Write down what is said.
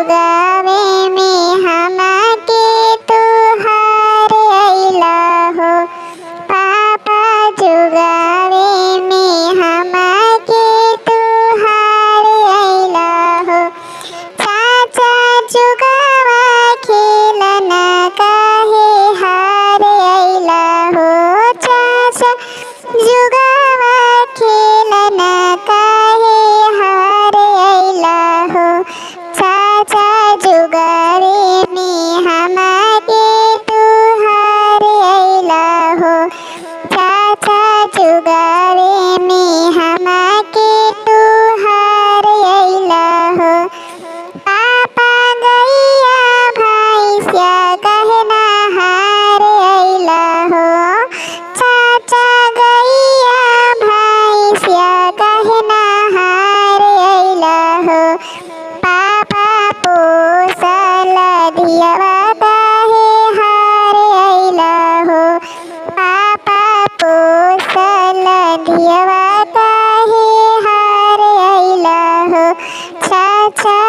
जुगावे में हमके तू हार अइला हो। पापा जुगावे में हमके तू हार अइला हो। चाचा जुगावा खेलना काहे हार अइला हो। चाचा जुगावा खेलना काहे हार अइला हो। चाचा जुगावे में हमके तू हार अइला हो। चाचा जुगावे में हमके तू हार अइला हो। पापा गैया भैंसिया कहना हार अइला हो। चाचा गैया भैंसिया कहना हार अइला हो। पापा पोसल धियवा काहे हार अइला हो। पापा पोसल धियवा काहे हार अइला हो। चाचा